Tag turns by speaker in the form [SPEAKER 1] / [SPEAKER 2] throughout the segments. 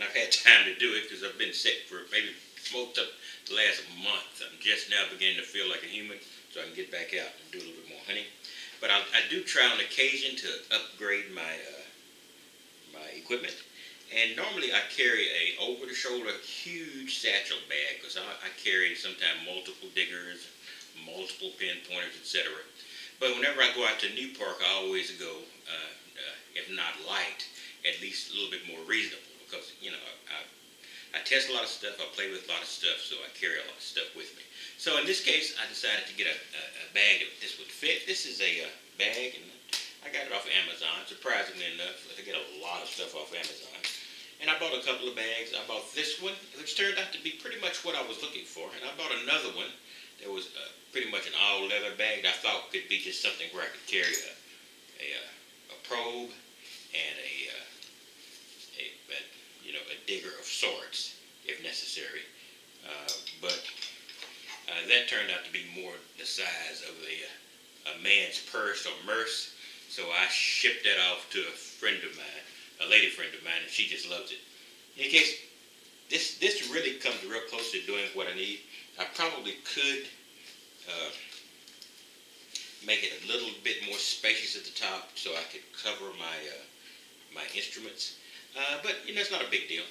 [SPEAKER 1] I've had time to do it because I've been sick for maybe most of the last month. I'm just now beginning to feel like a human, so I can get back out and do a little bit more hunting. But I do try on occasion to upgrade my my equipment. And normally I carry a over-the-shoulder huge satchel bag because I carry sometimes multiple diggers, multiple pinpointers, etc. But whenever I go out to New Park, I always go, if not light, at least a little bit more reasonable because, you know, I test a lot of stuff, I play with a lot of stuff, so I carry a lot of stuff with me. So in this case, I decided to get a bag that this would fit. This is a bag, and I got it off of Amazon, surprisingly enough. I get a lot of stuff off Amazon. And I bought a couple of bags. I bought this one, which turned out to be pretty much what I was looking for. And I bought another one that was pretty much an all-leather bag that I thought could be just something where I could carry a probe and a digger of sorts, if necessary. But that turned out to be more the size of a man's purse or merce. So I shipped that off to a friend of mine, a lady friend of mine, and she just loves it. In case this really comes real close to doing what I need. I probably could make it a little bit more spacious at the top so I could cover my instruments. But you know, it's not a big deal.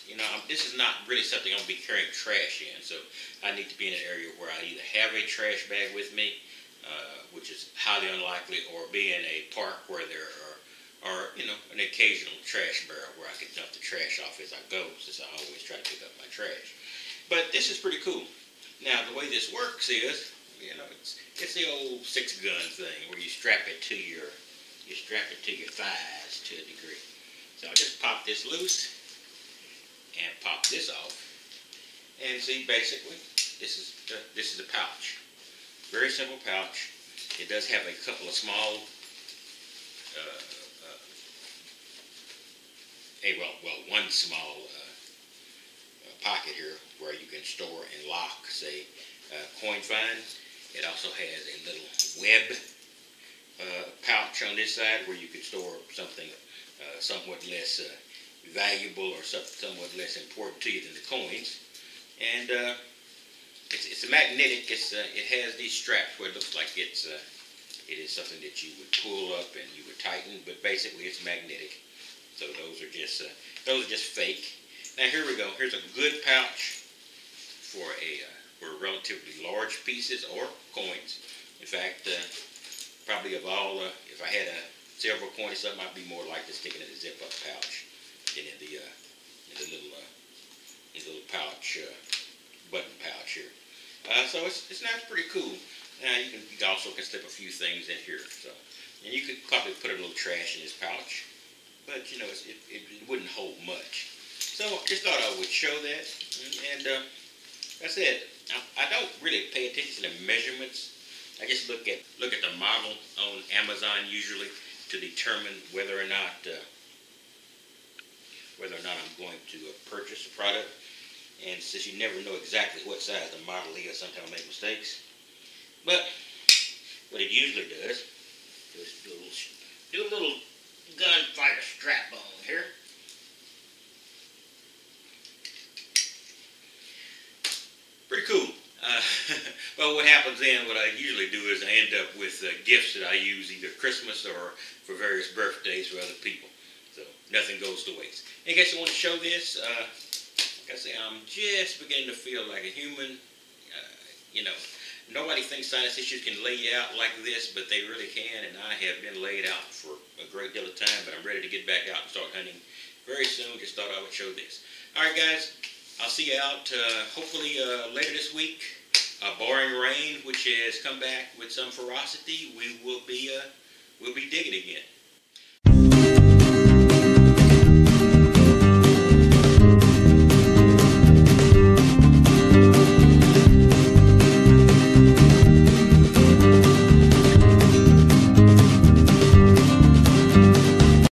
[SPEAKER 1] You know, this is not really something I'm gonna be carrying trash in, so I need to be in an area where I either have a trash bag with me, which is highly unlikely, or be in a park where there are, you know, an occasional trash barrel where I can dump the trash off as I go, since I always try to pick up my trash. But this is pretty cool. Now, the way this works is, you know, it's the old 6-gun thing where you strap it to your thighs to a degree. So I'll just pop this loose and pop this off, and see, basically, this is a pouch. Very simple pouch. It does have a couple of small, one small pocket here where you can store and lock, say, coin find. It also has a little web pouch on this side where you can store something somewhat less valuable or somewhat less important to you than the coins. And it's a magnetic. It has these straps where it looks like it is something that you would pull up and you would tighten, but basically it's magnetic. So those are just fake. Now here we go. Here's a good pouch for relatively large pieces or coins. In fact, probably of all, if I had several coins, something I'd be more likely to stick it in a zip-up pouch than in the little pouch, button pouch here. So it's pretty cool. Now you also can slip a few things in here. So, and you could probably put a little trash in this pouch, but you know it wouldn't hold much. So just thought I would show that, and that's it. I don't really pay attention to the measurements. I just look at the model on Amazon usually to determine whether or not I'm going to purchase a product. And since you never know exactly what size the model is, sometimes I make mistakes. But what it usually does is do a little gunfighter strap on here. Pretty cool. Well, what happens then, what I usually do is I end up with gifts that I use either Christmas or for various birthdays for other people. So nothing goes to waste. In case you want to show this, like I say, I'm just beginning to feel like a human. You know, nobody thinks sinus issues can lay you out like this, but they really can, and I have been laid out for a great deal of time, but I'm ready to get back out and start hunting very soon. Just thought I would show this. All right, guys. I'll see you out hopefully later this week. Barring rain, which has come back with some ferocity, we'll be digging again.